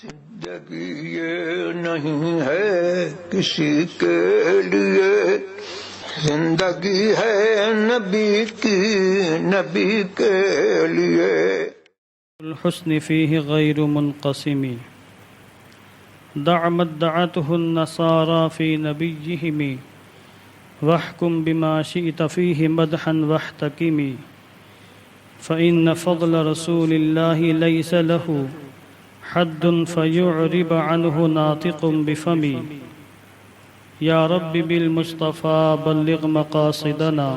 زندگی یہ نہیں ہے کسی کے لیے، زندگی ہے نبی کی، نبی کے لیے۔ الحسن فيه غير منقسم، دع ما ادعته النصارى في نبيهم، واحكم بما شئت فيه مدحا واحتكم، فإن فضل رسول الله ليس له حد فيعرب عنه ناطق بفمي، يا رب بالمصطفى بلغ مقاصدنا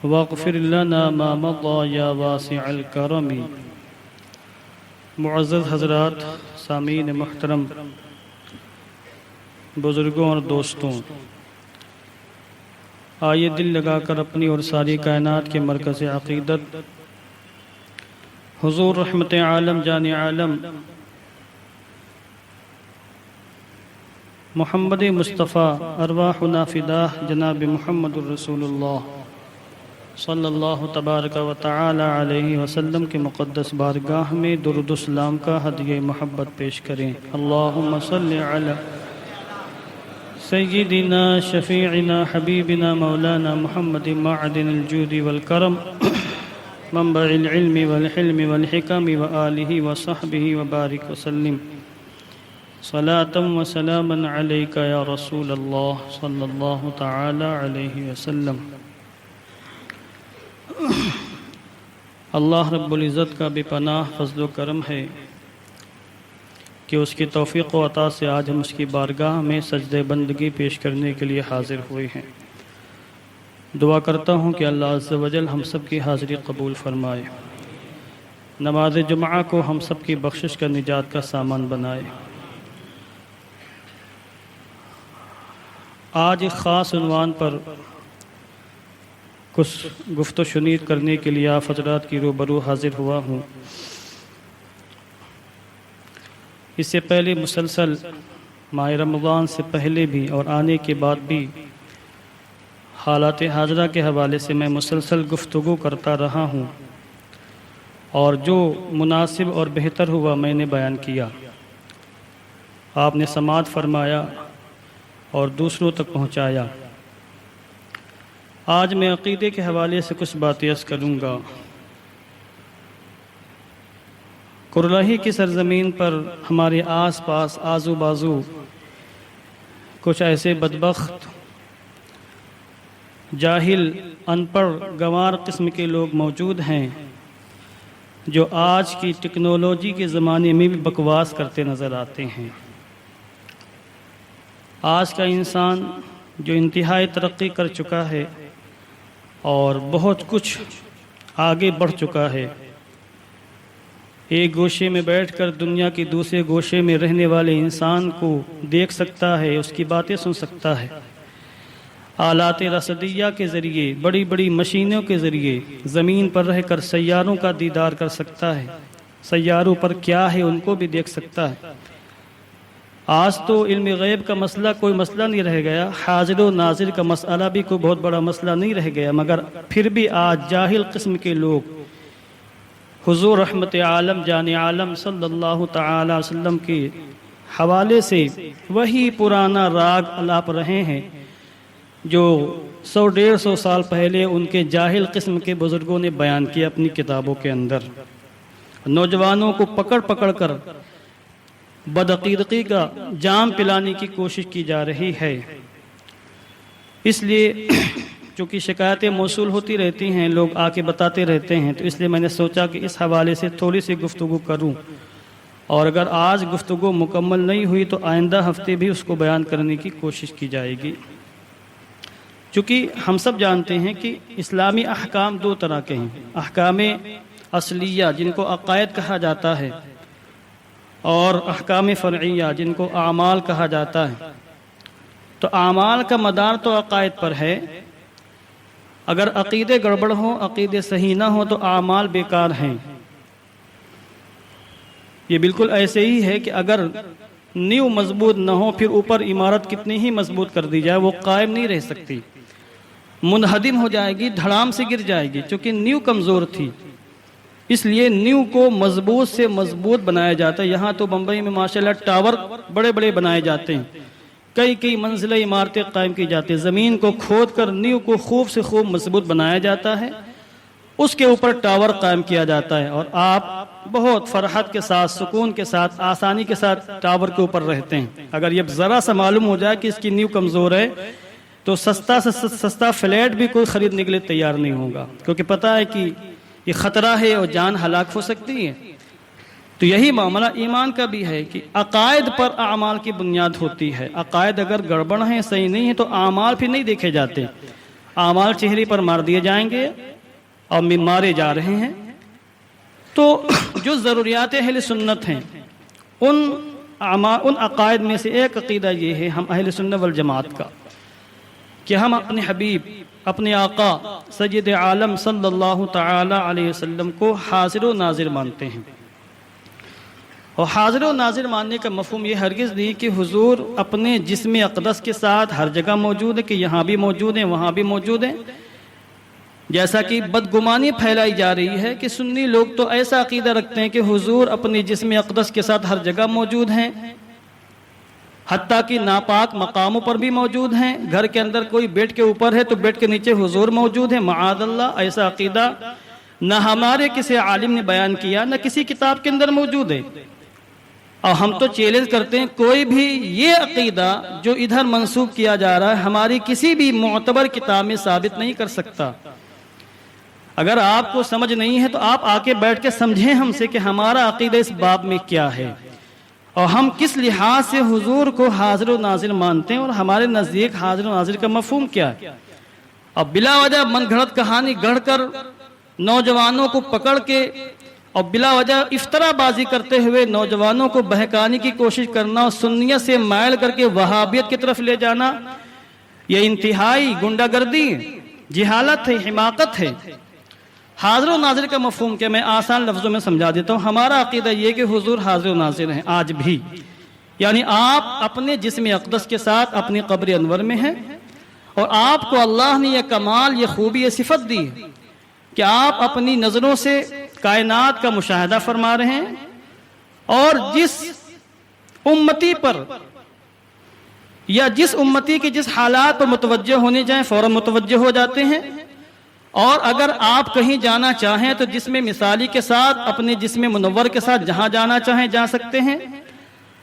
واغفر لنا ما مضى يا واسع الكرم۔ معزز حضرات، سامعین محترم، بزرگوں اور دوستوں، آئیے دل لگا کر اپنی اور ساری کائنات کے مرکز عقیدت حضور رحمت عالم جان عالم محمد مصطفیٰ ارواحنا فداہ جناب محمد الرسول اللہ صلی اللہ تبارک و تعالی علیہ وسلم کے مقدس بارگاہ میں درود و سلام کا ہدیہ محبت پیش کریں۔ اللہم صلی علی سیدنا شفیعنا حبیبنا مولانا محمد معدن الجود والکرم، منبع العلم والحلم والحکم وآلہ وصحبہ وبارک وسلم، صلاة و سلاما علیک یا رسول اللہ صلی اللہ تعالی علیہ وسلم۔ اللہ رب العزت کا بے پناہ فضل و کرم ہے کہ اس کی توفیق و عطا سے آج ہم اس کی بارگاہ میں سجدہ بندگی پیش کرنے کے لیے حاضر ہوئے ہیں۔ دعا کرتا ہوں کہ اللہ عز و جل ہم سب کی حاضری قبول فرمائے، نماز جمعہ کو ہم سب کی بخشش کا نجات کا سامان بنائے۔ آج ایک خاص عنوان پر کچھ گفت و شنید کرنے کے لیے آپ حضرات کی روبرو حاضر ہوا ہوں۔ اس سے پہلے مسلسل ماہ رمضان سے پہلے بھی اور آنے کے بعد بھی حالات حاضرہ کے حوالے سے میں مسلسل گفتگو کرتا رہا ہوں، اور جو مناسب اور بہتر ہوا میں نے بیان کیا، آپ نے سماعت فرمایا اور دوسروں تک پہنچایا۔ آج میں عقیدے کے حوالے سے کچھ باتیں عرض کروں گا۔ کرلاہی کی سرزمین پر ہمارے آس پاس آزو بازو کچھ ایسے بدبخت، جاہل، ان پڑھ، گنوار قسم کے لوگ موجود ہیں جو آج کی ٹیکنالوجی کے زمانے میں بھی بکواس کرتے نظر آتے ہیں۔ آج کا انسان جو انتہائی ترقی کر چکا ہے اور بہت کچھ آگے بڑھ چکا ہے، ایک گوشے میں بیٹھ کر دنیا کی دوسرے گوشے میں رہنے والے انسان کو دیکھ سکتا ہے، اس کی باتیں سن سکتا ہے، آلات رصدیہ کے ذریعے، بڑی بڑی مشینوں کے ذریعے زمین پر رہ کر سیاروں کا دیدار کر سکتا ہے، سیاروں پر کیا ہے ان کو بھی دیکھ سکتا ہے۔ آج تو علم غیب کا مسئلہ کوئی مسئلہ نہیں رہ گیا، حاضر و ناظر کا مسئلہ بھی کوئی بہت بڑا مسئلہ نہیں رہ گیا، مگر پھر بھی آج جاہل قسم کے لوگ حضور رحمت عالم جان عالم صلی اللہ تعالی وسلم کے حوالے سے وہی پرانا راگ الاپ رہے ہیں جو 100-150 سال پہلے ان کے جاہل قسم کے بزرگوں نے بیان کیا اپنی کتابوں کے اندر۔ نوجوانوں کو پکڑ پکڑ کر بدعقیدگی کا جام پلانے کی کوشش کی جا رہی ہے۔ اس لیے چونکہ شکایتیں موصول ہوتی رہتی ہیں، لوگ آ کے بتاتے رہتے ہیں، تو اس لیے میں نے سوچا کہ اس حوالے سے تھوڑی سی گفتگو کروں، اور اگر آج گفتگو مکمل نہیں ہوئی تو آئندہ ہفتے بھی اس کو بیان کرنے کی کوشش کی جائے گی۔ چونکہ ہم سب جانتے ہیں کہ اسلامی احکام دو طرح کے ہیں، احکام اصلیہ جن کو عقائد کہا جاتا ہے، اور احکام فرعیہ جن کو اعمال کہا جاتا ہے۔ تو اعمال کا مدار تو عقائد پر ہے، اگر عقیدے گڑبڑ ہوں، عقیدے صحیح نہ ہوں تو اعمال بیکار ہیں۔ یہ بالکل ایسے ہی ہے کہ اگر نیو مضبوط نہ ہو، پھر اوپر عمارت کتنی ہی مضبوط کر دی جائے وہ قائم نہیں رہ سکتی، منہدم ہو جائے گی، دھڑام سے گر جائے گی، چونکہ نیو کمزور تھی۔ اس لیے نیو کو مضبوط سے مضبوط بنایا جاتا ہے. یہاں تو بمبئی میں ماشاءاللہ ٹاور بڑے بڑے بنائے جاتے ہیں, کئی منزلیں عمارتیں قائم کی جاتی ہیں. زمین کو کھود کر نیو کو خوب سے خوب مضبوط بنایا جاتا ہے, اس کے اوپر ٹاور قائم کیا جاتا ہے, اور آپ بہت فرحت کے ساتھ, سکون کے ساتھ, آسانی کے ساتھ ٹاور کے اوپر رہتے ہیں. اگر یہ ذرا سا معلوم ہو جائے کہ اس کی نیو کمزور ہے تو سستا سے سستا فلیٹ بھی کوئی خریدنے کے لیے تیار نہیں ہوگا, کیونکہ پتہ ہے کہ یہ خطرہ ہے اور جان ہلاک ہو سکتی ہے. تو یہی معاملہ ایمان کا بھی ہے کہ عقائد پر اعمال کی بنیاد ہوتی ہے. عقائد اگر گڑبڑ ہیں, صحیح نہیں ہے, تو اعمال پھر نہیں دیکھے جاتے. اعمال چہرے پر مار دیے جائیں گے اور مارے جا رہے ہیں. تو جو ضروریات اہل سنت ہیں ان عقائد میں سے ایک عقیدہ یہ ہے ہم اہل سنت والجماعت کا, کہ ہم اپنے حبیب, اپنے آقا سید عالم صلی اللہ تعالی علیہ وسلم کو حاضر و ناظر مانتے ہیں. اور حاضر و ناظر ماننے کا مفہوم یہ ہرگز نہیں کہ حضور اپنے جسم اقدس کے ساتھ ہر جگہ موجود ہے, کہ یہاں بھی موجود ہیں وہاں بھی موجود ہیں. جیسا کہ بدگمانی پھیلائی جا رہی ہے کہ سنی لوگ تو ایسا عقیدہ رکھتے ہیں کہ حضور اپنے جسم اقدس کے ساتھ ہر جگہ موجود ہیں, حتیٰ کہ ناپاک مقاموں پر بھی موجود ہیں. گھر کے اندر کوئی بیڈ کے اوپر ہے تو بیڈ کے نیچے حضور موجود ہے. معاذ اللہ, ایسا عقیدہ نہ ہمارے کسی عالم نے بیان کیا, نہ کسی کتاب کے اندر موجود ہے. اور ہم تو چیلنج کرتے ہیں, کوئی بھی یہ عقیدہ جو ادھر منسوب کیا جا رہا ہے ہماری کسی بھی معتبر کتاب میں ثابت نہیں کر سکتا. اگر آپ کو سمجھ نہیں ہے تو آپ آ کے بیٹھ کے سمجھیں ہم سے کہ ہمارا عقیدہ اس باب میں کیا ہے, اور ہم کس لحاظ سے حضور کو حاضر و ناظر مانتے ہیں, اور ہمارے نزدیک حاضر و ناظر کا مفہوم کیا ہے. اب بلا وجہ من گھڑت کہانی گڑھ کر نوجوانوں کو پکڑ کے اور بلا وجہ افطرا بازی کرتے ہوئے نوجوانوں کو بہکانے کی کوشش کرنا اور سنیت سے مائل کر کے وہابیت کی طرف لے جانا, یہ انتہائی گنڈا گردی, جہالت ہے, حماقت ہے. حاضر و ناظر کا مفہوم کیا, میں آسان لفظوں میں سمجھا دیتا ہوں. ہمارا عقیدہ یہ کہ حضور حاضر و ناظر ہیں آج بھی, یعنی آپ اپنے جسم اقدس کے ساتھ اپنی قبر انور میں ہیں, اور آپ کو اللہ نے یہ کمال, یہ خوبی, یہ صفت دی کہ آپ اپنی نظروں سے کائنات کا مشاہدہ فرما رہے ہیں, اور جس امتی پر یا جس امتی کے جس حالات پر متوجہ ہونے جائیں فوراً متوجہ ہو جاتے ہیں. اور اگر آپ کہیں جانا چاہیں تو جسم مثالی کے ساتھ اپنے جسم منور کے ساتھ جہاں جانا چاہیں جا سکتے ہیں.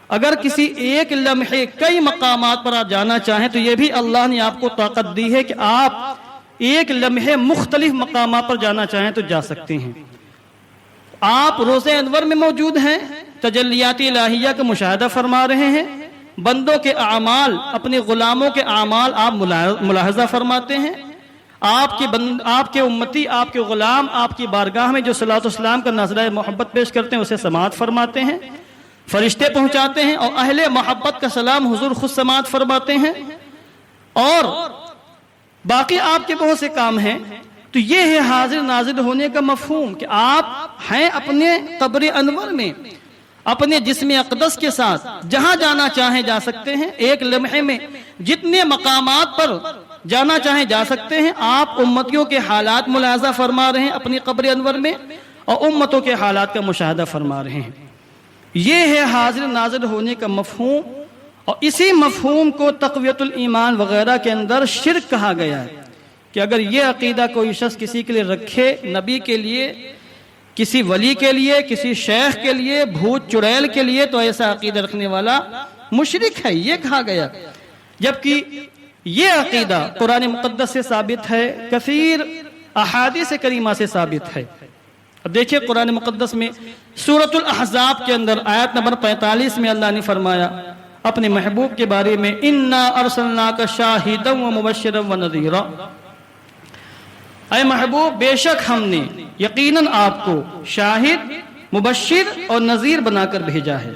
اگر کسی ایک لمحے کئی مقامات پر آپ جانا چاہیں تو یہ بھی اللہ نے آپ کو طاقت دی ہے کہ آپ ایک لمحے مختلف مقامات پر جانا چاہیں تو جا سکتے ہیں. آپ روضہ انور میں موجود ہیں, تجلیات الہیہ کا مشاہدہ فرما رہے ہیں, بندوں کے اعمال, اپنے غلاموں کے اعمال آپ ملاحظہ فرماتے ہیں. آپ کے امتی, آپ کے غلام آپ کی بارگاہ میں جو صلاۃ و سلام کا نظرہ محبت پیش کرتے ہیں اسے سماعت فرماتے ہیں, فرشتے پہنچاتے ہیں, اور اہل محبت کا سلام حضور خود سماعت فرماتے ہیں. اور باقی آپ کے بہت سے کام ہیں. تو یہ ہے حاضر ناظر ہونے کا مفہوم, کہ آپ ہیں اپنے قبر انور میں اپنے جسم اقدس کے ساتھ, جہاں جانا چاہیں جا سکتے ہیں. ایک لمحے میں جتنے مقامات پر جانا چاہیں جا سکتے ہیں. آپ امتیوں کے حالات ملاحظہ فرما رہے ہیں اپنی قبر انور میں, اور امتوں کے حالات کا مشاہدہ فرما رہے ہیں. یہ ہے حاضر ناظر ہونے کا مفہوم, اور اسی مفہوم کو تقویت الایمان وغیرہ کے اندر شرک کہا گیا ہے. کہ اگر یہ عقیدہ کوئی شخص کسی کے لیے رکھے, نبی کے لیے, کسی ولی کے لیے, کسی شیخ کے لیے, بھوت چڑیل کے لیے, تو ایسا عقیدہ رکھنے والا مشرک ہے, یہ کہا گیا. جبکہ یہ عقیدہ قرآن مقدس سے ثابت ہے, کثیر احادیث کریمہ سے ثابت ہے. اب دیکھیں قرآن مقدس میں سورۃ الاحزاب کے اندر آیت نمبر 45 میں اللہ نے فرمایا اپنے محبوب کے بارے میں, انا ارسلناک شاہدا ومبشرا ونذیرا, اے محبوب بے شک ہم نے یقیناً آپ کو شاہد, مبشر اور نذیر بنا کر بھیجا ہے.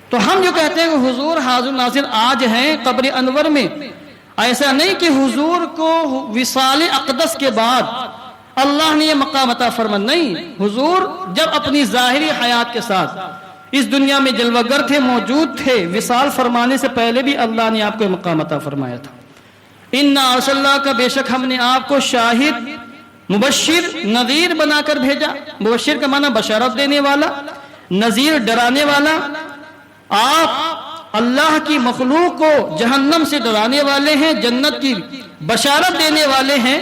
تو ہم جو کہتے ہیں کہ حضور حاضر ناظر آج ہیں قبر انور میں, ایسا نہیں کہ حضور کو وصال اقدس کے بعد اللہ نے یہ مقام عطا فرمایا, نہیں. حضور جب اپنی ظاہری حیات کے ساتھ اس دنیا میں جلوہ گر تھے, موجود تھے, وصال فرمانے سے پہلے بھی اللہ نے آپ کو یہ مقام عطا فرمایا تھا. انا ارسلناک, بے شک ہم نے آپ کو شاہد, مبشر نذیر بنا کر بھیجا. مبشر کا معنی بشارت دینے والا، نذیر ڈرانے والا. آپ اللہ کی مخلوق کو جہنم سے ڈرانے والے ہیں، جنت کی بشارت دینے والے ہیں،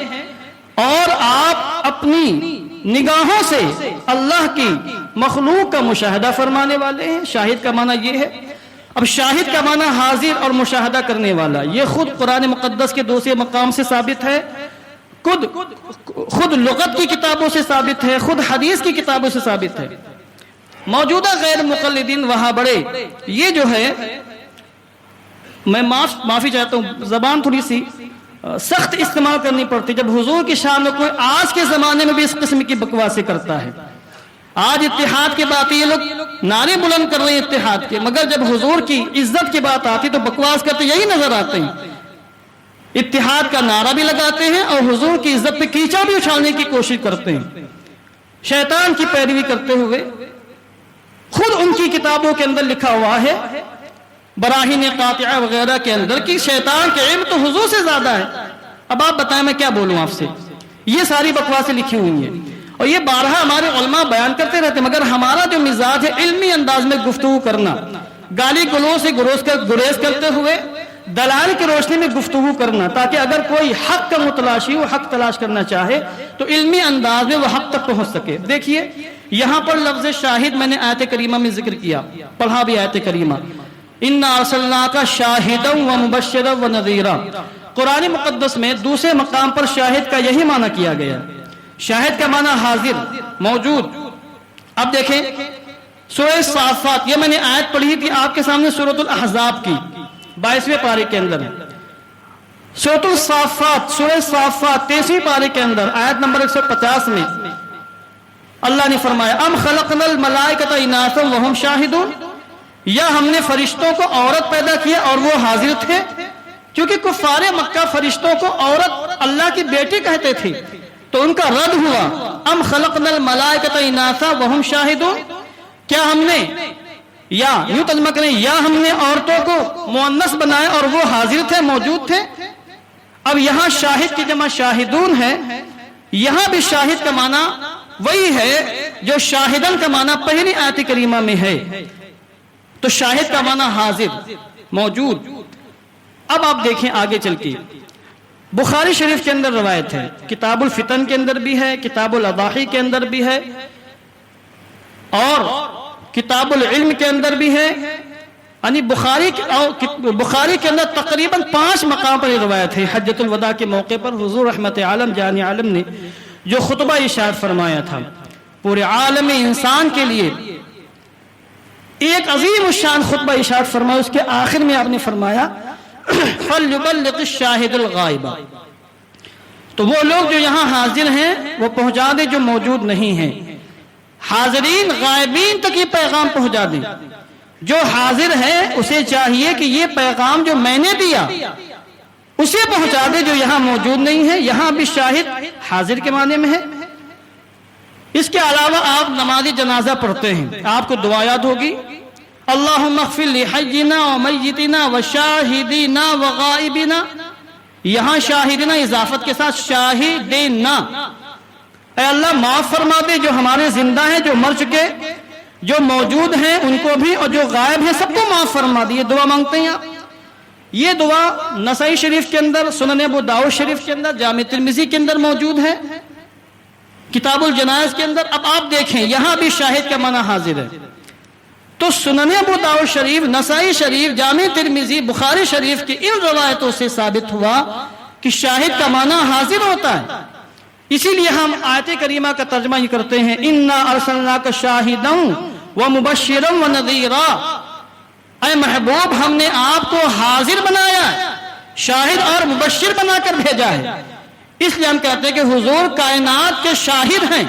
اور آپ اپنی نگاہوں سے اللہ کی مخلوق کا مشاہدہ فرمانے والے ہیں. شاہد کا معنی یہ ہے. اب شاہد کا معنی حاضر اور مشاہدہ کرنے والا. یہ خود قرآن مقدس کے دوسرے مقام سے ثابت ہے، خود لغت کی کتابوں سے ثابت ہے، خود حدیث کی کتابوں سے ثابت ہے. موجودہ غیر مقلدین وہاں بڑے یہ جو ہے، میں معافی چاہتا ہوں، زبان تھوڑی سی سخت استعمال کرنی پڑتی جب حضور کی شان میں کوئی آج کے زمانے میں بھی اس قسم کی بکواسیں کرتا ہے. آج اتحاد کی بات یہ لوگ نعرے بلند کر رہے ہیں اتحاد کے، مگر جب حضور کی عزت کی بات آتی تو بکواس کرتے یہی نظر آتے ہیں. اتحاد کا نعرہ بھی لگاتے ہیں اور حضور کی عزت پہ کیچڑ بھی اچھالنے کی کوشش کرتے ہیں، شیطان کی پیروی کرتے ہوئے. خود ان کی کتابوں کے اندر لکھا ہوا ہے، براہین قاطعہ وغیرہ کے اندر، کہ شیطان کے علم تو حضور سے زیادہ ہے. اب آپ بتائیں میں کیا بولوں آپ سے. یہ ساری بکواسیں لکھی ہوئی ہیں اور یہ بارہا ہمارے علماء بیان کرتے رہتے، مگر ہمارا جو مزاج ہے علمی انداز میں گفتگو کرنا، گالی گلوچ سے گریز کرتے ہوئے دلائل کی روشنی میں گفتگو کرنا، تاکہ اگر کوئی حق کا متلاشی وہ حق تلاش کرنا چاہے تو علمی انداز میں وہ حق تک پہنچ سکے. دیکھیے یہاں پر لفظ شاہد میں نے آیت کریمہ میں ذکر کیا، پڑھا بھی آیت کریمہ، اِنَّا أَرْسَلْنَاكَ شَاهِدًا وَمُبَشِّرًا وَنَذِيرًا. قرآن مقدس میں دوسرے مقام پر شاہد کا یہی معنی کیا گیا. شاہد کا معنی حاضر، موجود. اب دیکھیں سورہ صافات، یہ میں نے آیت پڑھی تھی آپ کے سامنے سورۃ الاحزاب کی 22ویں پارے کے اندر. سورۃ الصافات، سورہ صافات 23ویں پارے کے اندر آیت نمبر 150 میں اللہ نے فرمایا ام خلقنا الملائکۃ اناثا وہم شاہدون، یا ہم نے فرشتوں کو عورت پیدا کیا اور وہ حاضر تھے. کیونکہ کفار مکہ فرشتوں کو عورت اللہ کی بیٹی کہتے تھے تو ان کا رد ہوا. ام خلقنا الملائکۃ اناثا وہم شاہدون، کیا ہم نے، یا یوں ترجمہ کریں، یا ہم نے عورتوں کو مؤنث بنایا اور وہ حاضر تھے، موجود تھے. اب یہاں شاہد کی جمع شاہدون ہے، یہاں بھی شاہد کا معنی وہی ہے جو شاہدن کا معنی پہلی آیت کریمہ میں ہے. تو شاہد کا معنی حاضر، موجود. اب آپ دیکھیں آگے چل کے بخاری شریف کے اندر روایت ہے، کتاب الفتن کے اندر بھی ہے، کتاب الاضاحی کے اندر بھی ہے، اور کتاب العلم کے اندر بھی ہے. یعنی بخاری کے اندر تقریباً 5 مقام پر یہ روایت ہے. حجۃ الوداع کے موقع پر حضور رحمت عالم جان عالم نے جو خطبہ ارشاد فرمایا تھا، پورے عالم انسان کے لیے ایک عظیم الشان خطبہ ارشاد فرمایا. اس کے آخر میں آپ نے فرمایا فَلْيُبَلِّغِ الشَّاهِدُ الْغَائِبَ، تو وہ لوگ جو یہاں حاضر ہیں وہ پہنچا دیں جو موجود نہیں ہیں. حاضرین غائبین تک یہ پیغام پہنچا دیں. جو حاضر ہے اسے چاہیے کہ یہ پیغام جو میں نے دیا اسے پہنچا دے جو یہاں موجود نہیں ہے. یہاں بھی شاہد حاضر کے معنی میں ہے. اس کے علاوہ آپ نماز جنازہ پڑھتے ہیں، آپ کو دعا یاد ہوگی، اللہم اغفر لحینا ومیتنا وشاہدینا وغائبنا. یہاں شاہدنا اضافت کے ساتھ شاہدینا، اے اللہ معاف فرما دے جو ہمارے زندہ ہیں، جو مر چکے، جو موجود ہیں ان کو بھی، اور جو غائب ہیں سب کو معاف فرما دے. یہ دعا مانگتے ہیں آپ. یہ دعا نسائی شریف کے اندر، سنن ابو داؤد شریف کے اندر، جامع ترمذی کے اندر موجود ہے، کتاب الجنائز کے اندر. اب آپ دیکھیں یہاں بھی شاہد کا معنی حاضر ہے. تو سنن ابو داؤد شریف، نسائی شریف، جامع ترمذی، بخاری شریف کی ان روایتوں سے ثابت ہوا کہ شاہد کا معنی حاضر ہوتا ہے. اسی لیے ہم آیت کریمہ کا ترجمہ یہ کرتے ہیں اِنَّا أَرْسَلْنَاكَ شَاهِدًا وَمُبَشِّرًا وَنَذِيرًا. اے محبوب ہم نے آپ کو حاضر بنایا، شاہد اور مبشر بنا کر بھیجا ہے. اس لیے ہم کہتے ہیں کہ حضور کائنات کے شاہد ہیں،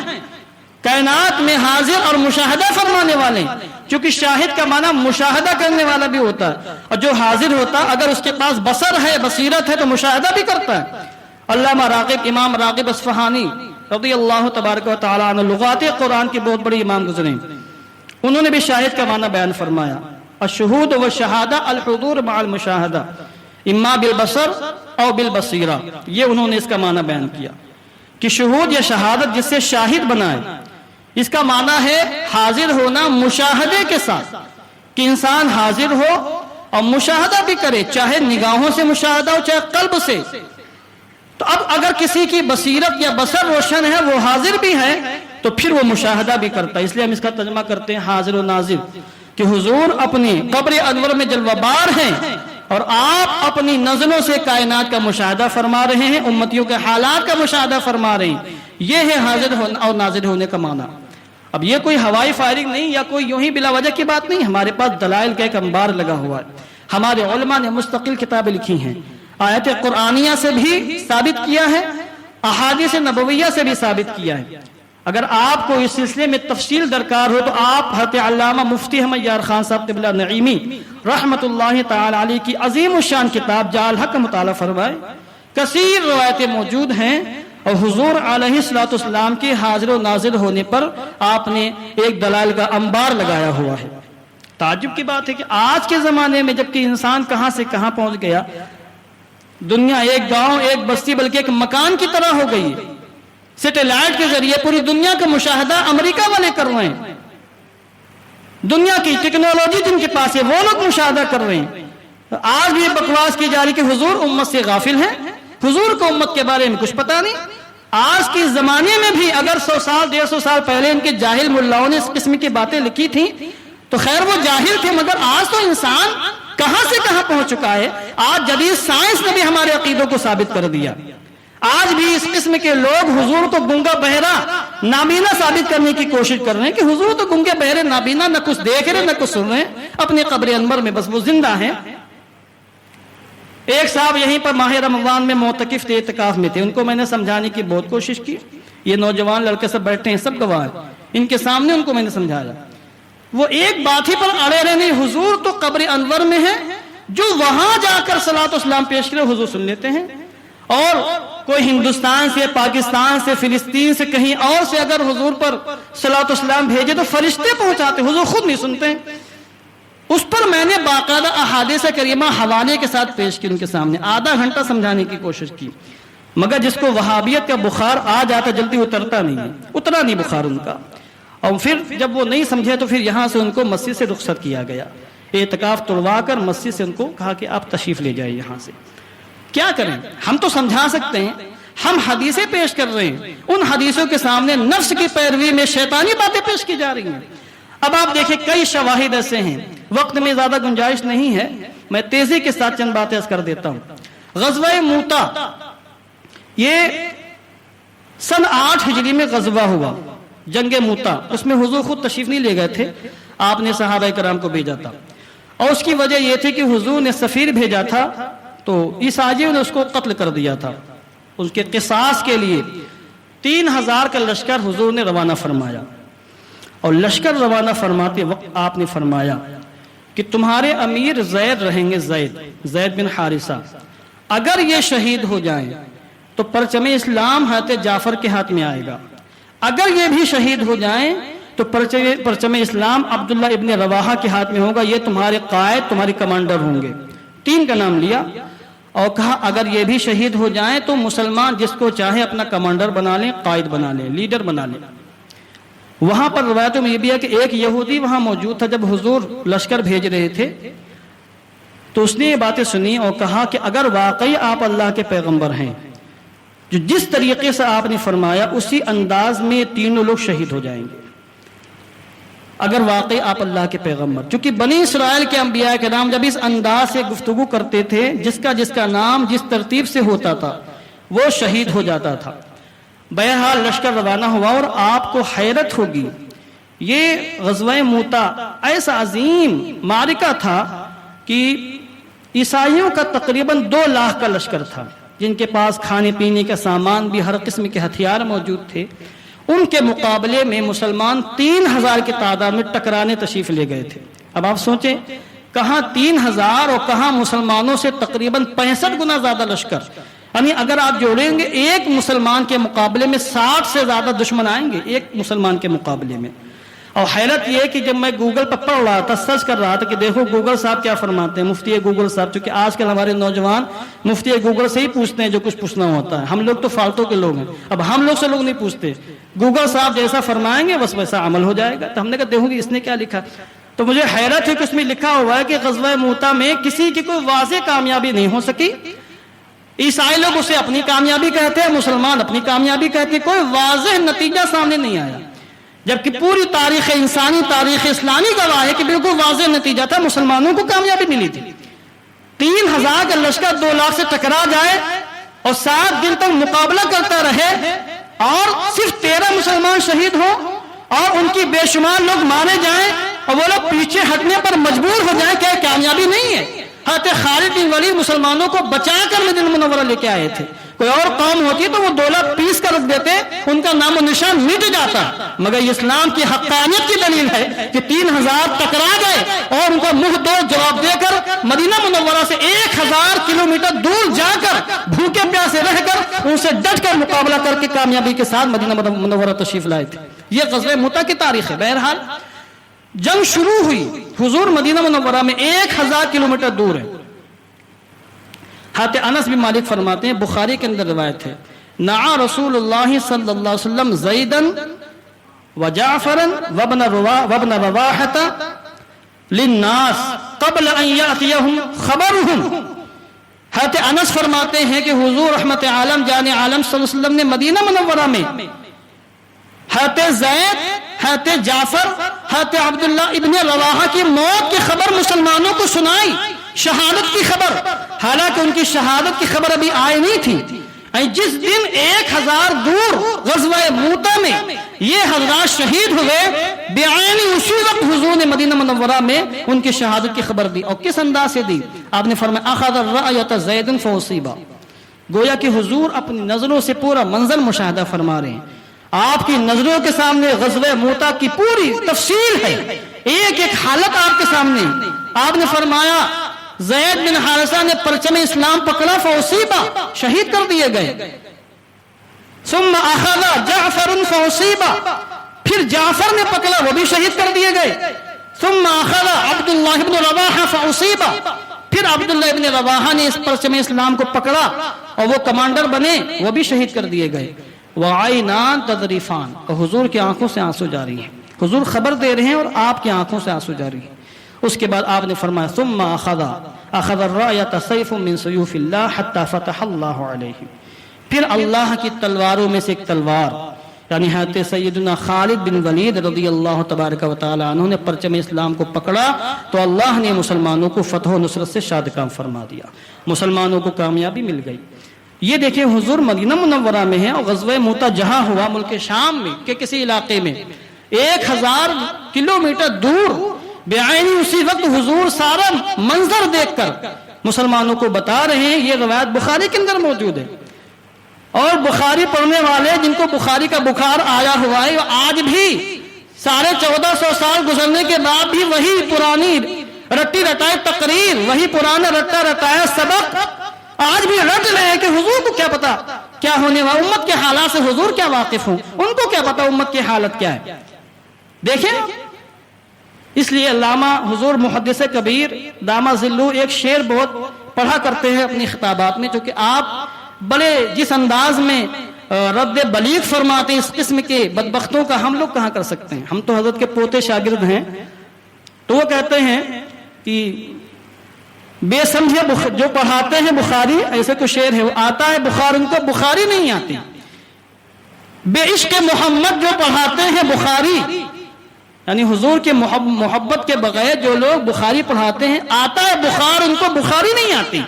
کائنات میں حاضر اور مشاہدہ فرمانے والے. چونکہ شاہد کا معنی مشاہدہ کرنے والا بھی ہوتا ہے، اور جو حاضر ہوتا اگر اس کے پاس بصر ہے، بصیرت ہے تو مشاہدہ بھی کرتا ہے. علامہ راغب، امام راغب اصفہانی رضی اللہ تبارک و تعالیٰ عنہ، لغات قرآن کے بہت بڑے امام گزرے، انہوں نے بھی شاہد کا معنی بیان فرمایا. الشہود والشہادہ الحضور مع المشاہدہ اما بالبصر او بالبصیرہ، یہ انہوں نے اس کا معنی بیان کیا. کہ شہود یا شہادت جس سے شاہد بنائے، اس کا معنی ہے حاضر ہونا مشاہدے کے ساتھ، کہ انسان حاضر ہو اور مشاہدہ بھی کرے، چاہے نگاہوں سے مشاہدہ ہو چاہے قلب سے۔ تو اب اگر کسی کی بصیرت یا بصر روشن ہے، وہ حاضر بھی ہے، تو پھر وہ مشاہدہ بھی کرتا ہے۔ اس لیے ہم اس کا ترجمہ کرتے ہیں حاضر و ناظر، کہ حضور اپنی قبر انور میں جلوہ بار ہیں اور آپ اپنی نظروں سے کائنات کا مشاہدہ فرما رہے ہیں، امتیوں کے حالات کا مشاہدہ فرما رہے ہیں۔ یہ ہے حاضر اور ناظر ہونے کا معنی۔ اب یہ کوئی ہوائی فائرنگ نہیں یا کوئی یوں ہی بلا وجہ کی بات نہیں، ہمارے پاس دلائل کا ایک انبار لگا ہوا ہے۔ ہمارے علماء نے مستقل کتابیں لکھی ہیں، آیت قرآنیہ سے بھی ثابت کیا ہے، احادیث نبویہ سے بھی ثابت کیا ہے۔ اگر آپ کو اس سلسلے میں تفصیل درکار ہو تو آپ حضرت علامہ مفتی احمد یار خان صاحب قبلہ نعیمی رحمت اللہ تعالی علیہ کی عظیم الشان کتاب جاء الحق کا مطالعہ فرمائے۔ کثیر روایتیں موجود ہیں اور حضور علیہ الصلوۃ والسلام کے حاضر و ناظر ہونے پر آپ نے ایک دلائل کا انبار لگایا ہوا ہے۔ تعجب کی بات ہے کہ آج کے زمانے میں جبکہ انسان کہاں سے کہاں پہنچ گیا، دنیا ایک گاؤں ایک بستی بلکہ ایک مکان کی طرح ہو گئی ہے۔ سیٹلائٹ کے ذریعے پوری دنیا کا مشاہدہ امریکہ والے کر رہے ہیں، دنیا کی ٹیکنالوجی جن کے پاس ہے وہ لوگ مشاہدہ کر رہے ہیں۔ آج بھی یہ بکواس کی جا رہی کہ حضور امت سے غافل ہیں، حضور کو امت کے بارے میں کچھ پتا نہیں۔ آج کے زمانے میں بھی اگر 100 سال 150 سال پہلے ان کے جاہل ملاؤں نے اس قسم کی باتیں لکھی تھیں تو خیر وہ جاہل تھے، مگر آج تو انسان کہاں سے کہاں پہنچ چکا ہے۔ آج جدید سائنس نے بھی ہمارے عقیدوں کو ثابت کر دیا۔ آج بھی اس قسم کے لوگ حضور تو گنگا بہرا نابینا ثابت کرنے کی کوشش کر رہے ہیں کہ حضور تو گنگے بہرے نابینا، نہ کچھ دیکھ رہے نہ کچھ سن رہے ہیں، اپنے قبر انور میں بس وہ زندہ ہیں۔ ایک صاحب یہیں پر ماہ رمضان میں معتکف تھے، اعتکاف میں تھے، ان کو میں نے سمجھانے کی بہت کوشش کی۔ یہ نوجوان لڑکے سب بیٹھے ہیں، سب گواہ ہیں، ان کے سامنے ان کو میں نے سمجھایا۔ وہ ایک بات ہی پر اڑے رہے، نہیں حضور تو قبر انور میں ہے، جو وہاں جا کر صلاۃ و سلام پیش کرے حضور سن لیتے ہیں، اور کوئی ہندوستان سے، پاکستان سے، فلسطین سے، کہیں اور سے اگر حضور پر صلاۃ و سلام بھیجے تو فرشتے پہنچاتے، حضور خود نہیں سنتے۔ اس پر میں نے باقاعدہ احادیث کریمہ حوالے کے ساتھ پیش کی، ان کے سامنے آدھا گھنٹہ سمجھانے کی کوشش کی، مگر جس کو وہابیت کا بخار آ جاتا جلدی اترتا نہیں ہے، اترا نہیں بخار ان کا۔ اور پھر جب وہ نہیں سمجھے تو پھر یہاں سے ان کو مسجد سے رخصت کیا گیا، اعتکاف توڑوا کر مسجد سے ان کو کہا کہ آپ تشریف لے جائیں یہاں سے۔ کیا کریں، ہم تو سمجھا سکتے ہیں، ہم حدیثیں پیش کر رہے ہیں، ان حدیثوں کے سامنے نفس کی پیروی میں شیطانی باتیں پیش کی جا رہی ہیں۔ اب آپ دیکھیں کئی شواہد ایسے ہیں، وقت میں زیادہ گنجائش نہیں ہے، میں تیزی کے ساتھ چند باتیں عرض کر دیتا ہوں۔ غزوہ موتا یہ سن 8 ہجری میں غزوہ ہوا، جنگ موتا، اس میں حضور خود تشریف نہیں لے گئے تھے، آپ نے صحابہ کرام کو بھیجا تھا، اور اس کی وجہ یہ تھی کہ حضور نے سفیر بھیجا تھا تو عیسائیوں نے اس کو قتل کر دیا تھا۔ اس کے قصاص کے لیے 3000 کا لشکر حضور نے روانہ فرمایا، اور لشکر روانہ فرماتے وقت آپ نے فرمایا کہ تمہارے امیر زید رہیں گے، زید بن حارثہ، اگر یہ شہید ہو جائیں تو پرچم اسلام حضرت جعفر کے ہاتھ میں آئے گا، اگر یہ بھی شہید ہو جائیں تو پرچم اسلام عبداللہ ابن رواحہ کے ہاتھ میں ہوگا، یہ تمہارے قائد تمہارے کمانڈر ہوں گے۔ 3 کا نام لیا اور کہا اگر یہ بھی شہید ہو جائیں تو مسلمان جس کو چاہے اپنا کمانڈر بنا لیں، قائد بنا لیں، لیڈر بنا لیں۔ وہاں پر روایتوں میں یہ بھی ہے کہ ایک یہودی وہاں موجود تھا جب حضور لشکر بھیج رہے تھے، تو اس نے یہ باتیں سنی اور کہا کہ اگر واقعی آپ اللہ کے پیغمبر ہیں، جو جس طریقے سے آپ نے فرمایا اسی انداز میں 3 لوگ شہید ہو جائیں گے، اگر واقعی آپ اللہ کے پیغمبر۔ چونکہ بنی اسرائیل کے انبیاء کرام جب اس انداز سے گفتگو کرتے تھے، جس کا نام جس ترتیب سے ہوتا تھا وہ شہید ہو جاتا تھا۔ بہرحال لشکر روانہ ہوا اور آپ کو حیرت ہوگی، یہ غزوہ موتا ایسا عظیم معرکہ تھا کہ عیسائیوں کا تقریباً 2 لاکھ کا لشکر تھا، جن کے پاس کھانے پینے کا سامان بھی، ہر قسم کے ہتھیار موجود تھے۔ ان کے مقابلے میں مسلمان 3000 کی تعداد میں ٹکرانے تشریف لے گئے تھے۔ اب آپ سوچیں کہاں 3000 اور کہاں مسلمانوں سے تقریباً 65 گنا زیادہ لشکر، یعنی اگر آپ جوڑیں گے ایک مسلمان کے مقابلے میں 60 سے زیادہ دشمن آئیں گے ایک مسلمان کے مقابلے میں۔ اور حیرت یہ کہ جب میں گوگل پر پڑھ رہا تھا، سرچ کر رہا تھا کہ دیکھو گوگل صاحب کیا فرماتے ہیں، مفتی گوگل صاحب، چونکہ آج کل ہمارے نوجوان مفتی گوگل سے ہی پوچھتے ہیں جو کچھ پوچھنا ہوتا ہے، ہم لوگ تو فالتو کے لوگ ہیں، اب ہم لوگ سے لوگ نہیں پوچھتے، گوگل صاحب جیسا فرمائیں گے بس ویسا عمل ہو جائے گا۔ تو ہم نے کہا دیکھو کہ اس نے کیا لکھا، تو مجھے حیرت ہے کہ اس میں لکھا ہوا ہے کہ غزوہ موتا میں کسی کی کوئی واضح کامیابی نہیں ہو سکی، عیسائی لوگ اسے اپنی کامیابی کہتے ہیں، مسلمان اپنی کامیابی کہتے ہیں، کوئی واضح نتیجہ سامنے نہیں آیا، جبکہ پوری تاریخ انسانی، تاریخ اسلامی گواہ ہے کہ بالکل واضح نتیجہ تھا، مسلمانوں کو کامیابی ملی تھی۔ 3000 کا لشکر 2 لاکھ سے ٹکرا جائے اور 7 دن تک مقابلہ کرتا رہے اور صرف 13 مسلمان شہید ہوں اور ان کی بے شمار لوگ مارے جائیں اور وہ لوگ پیچھے ہٹنے پر مجبور ہو جائیں، کیا کامیابی نہیں ہے؟ حضرت خالد بن ولید مسلمانوں کو بچا کر مدینہ منورہ لے کے آئے تھے، کوئی اور قوم ہوتی تو وہ 2 لاکھ پیس کر رکھ دیتے، ان کا نام و نشان مٹ جاتا، مگر اسلام کی حقانیت کی دلیل ہے کہ 3000 ٹکرا گئے اور ان کو منہ توڑ جواب دے کر مدینہ منورہ سے 1000 کلومیٹر دور جا کر بھوکے پیاسے رہ کر ان سے ڈٹ کر مقابلہ کر کے کامیابی کے ساتھ مدینہ منورہ تشریف لائے تھے۔ یہ غزوہ موتا کی تاریخ ہے۔ بہرحال جنگ شروع ہوئی، حضور مدینہ منورہ میں 1000 کلومیٹر دور ہے۔ حضرت انس بن مالک فرماتے ہیں، بخاری کے اندر روایت ہے، نعا رسول اللہ صلی اللہ علیہ وسلم زیدن وجعفرا وابن رواحة للناس قبل ان یاتیہم خبرہم۔ حضرت انس فرماتے ہیں کہ حضور رحمت عالم جان عالم صلی اللہ علیہ وسلم نے مدینہ منورہ میں حضرت زید، حضرت جعفر، حضرت عبداللہ ابن رواحہ کی موت کی خبر مسلمانوں کو سنائی، شہادت کی خبر، حالانکہ ان کی شہادت کی خبر ابھی آئی نہیں تھی۔ جس دن 1000 دور غزوہ موتا میں یہ حضرات شہید ہوئے، بعینی اسی وقت حضور نے مدینہ منورہ میں ان کی شہادت کی خبر دی۔ اور کس انداز سے دی؟ آپ نے فرمایا اخذ الرأیۃ زید فاصیب، گویا کہ حضور اپنی نظروں سے پورا منظر مشاہدہ فرما رہے ہیں، آپ کی نظروں کے سامنے غزوہ موتا کی پوری تفصیل ہے، ایک ایک حالت آپ کے سامنے۔ آپ نے فرمایا زید بن حارثہ نے پرچم اسلام پکڑا، فاصیبا، شہید کر دیے گئے۔ ثم اخذ جعفر فاصیبا، پھر جعفر نے پکڑا، وہ بھی شہید کر دیے گئے۔ ثم اخذ عبداللہ ابن رواحہ فاصیبا، پھر عبداللہ ابن رواحہ نے اس پرچم اسلام کو پکڑا اور وہ کمانڈر بنے، وہ بھی شہید کر دیے گئے۔ وعینان تذریفان، اور حضور کی آنکھوں سے آنسو جاری ہیں، حضور خبر دے رہے ہیں اور آپ کی آنکھوں سے آنسو جاری ہیں۔ اس کے بعد آپ نے فرمایا ثم اخذ الرایۃ سیف من سیوف اللہ حتی فتح اللہ علیہ، پھر اللہ کی تلواروں میں سے ایک تلوار، یعنی حضرت سیدنا خالد بن ولید رضی اللہ تبارک و تعالی عنہ نے پرچم اسلام کو پکڑا تو اللہ نے مسلمانوں کو فتح و نصرت سے شاد کام فرما دیا، مسلمانوں کو کامیابی مل گئی۔ یہ دیکھیں حضور مدینہ منورہ میں ہیں اور غزوہ موتا جہاں ہوا ملک شام میں کہ کسی علاقے میں 1000 کلومیٹر دور، بعینی اسی وقت حضور سارا منظر دیکھ کر مسلمانوں کو بتا رہے ہیں۔ یہ روایت بخاری کے اندر موجود ہے، اور بخاری پڑھنے والے جن کو بخاری کا بخار آیا ہوا ہے، آج بھی 1450 سال گزرنے کے بعد بھی وہی پرانی رٹی رٹائے تقریر، وہی پرانا رٹا رٹایا سبق آج بھی رٹ رہے ہیں کہ حضور کو کیا پتا کیا ہونے والا، امت کے حالات سے حضور کیا واقف ہوں، ان کو کیا پتا امت کی حالت کیا ہے۔ دیکھیں، اس لیے علامہ حضور محدث کبیر دامہ ذلو ایک شعر بہت پڑھا کرتے ہیں اپنی خطابات میں، جو کہ آپ بڑے جس انداز میں رد بلیغ فرماتے ہیں اس قسم کے بدبختوں کا ہم لوگ کہاں کر سکتے ہیں، ہم تو حضرت کے پوتے شاگرد ہیں۔ تو وہ کہتے ہیں کہ بے سمجھے جو پڑھاتے ہیں بخاری، ایسے کو شعر ہے، وہ آتا ہے بخار ان کو بخاری نہیں آتی، بے عشق محمد جو پڑھاتے ہیں بخاری، یعنی حضور کے محبت کے بغیر جو لوگ بخاری پڑھاتے ہیں، آتا ہے بخار ان کو بخاری نہیں آتی،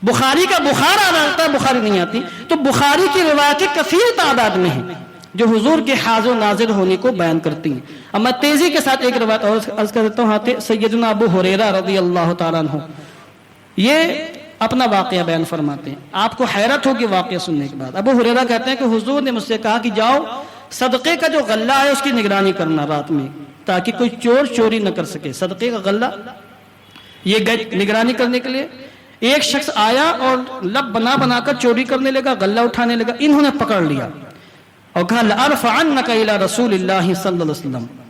بخاری کا بخار آ رہا ہے، بخاری نہیں آتی۔ تو بخاری کی روایتیں کثیر تعداد میں ہیں جو حضور کے حاضر و ناظر ہونے کو بیان کرتی ہیں۔ اب میں تیزی کے ساتھ ایک روایت اور عرض کر دیتا ہوں، سیدنا ابو ہریرہ رضی اللہ تعالیٰ عنہ یہ اپنا واقعہ بیان فرماتے ہیں، آپ کو حیرت ہوگی واقعہ سننے کے بعد۔ ابو ہریرہ کہتے ہیں کہ حضور نے مجھ سے کہا کہ جاؤ صدقے کا جو غلہ ہے اس کی نگرانی کرنا رات میں، تاکہ کوئی چور چوری نہ کر سکے۔ صدقے کا غلہ یہ گئے نگرانی کرنے کے لیے، ایک شخص آیا اور لب بنا بنا کر چوری کرنے لگا، غلہ اٹھانے لگا، انہوں نے پکڑ لیا اور کہا لأرفعنک الی رسول اللہ صلی اللہ علیہ وسلم،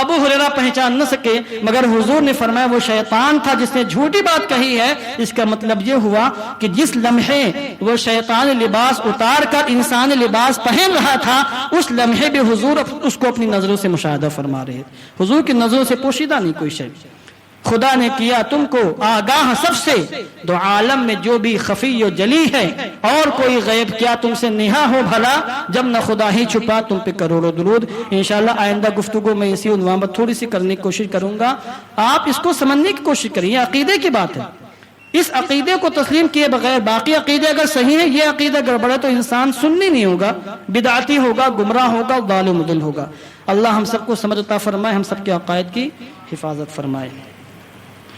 ابو ہریرہ پہچان نہ سکے، مگر حضور نے فرمایا وہ شیطان تھا جس نے جھوٹی بات کہی ہے۔ اس کا مطلب یہ ہوا کہ جس لمحے وہ شیطان لباس اتار کر انسان لباس پہن رہا تھا، اس لمحے بھی حضور اس کو اپنی نظروں سے مشاہدہ فرما رہے۔ حضور کی نظروں سے پوشیدہ نہیں کوئی شے۔ خدا نے کیا تم کو آگاہ سب سے، دو عالم میں جو بھی خفی و جلی ہے، اور کوئی غیب کیا تم سے نہا ہو بھلا، جب نہ خدا ہی چھپا تم پہ کروڑوں درود۔ انشاءاللہ آئندہ گفتگو میں اسی عنوان پر تھوڑی سی کرنے کی کوشش کروں گا۔ آپ اس کو سمجھنے کی کوشش کریے، یہ عقیدے کی بات ہے۔ اس عقیدے کو تسلیم کیے بغیر باقی عقیدے اگر صحیح ہے، یہ عقیدہ گڑبڑ ہے تو انسان سنی نہیں ہوگا، بدعتی ہوگا، گمراہ ہوگا، ضال و مضل ہوگا۔ اللہ ہم سب کو سمجھ عطا فرمائے، ہم سب کے عقائد کی حفاظت فرمائے۔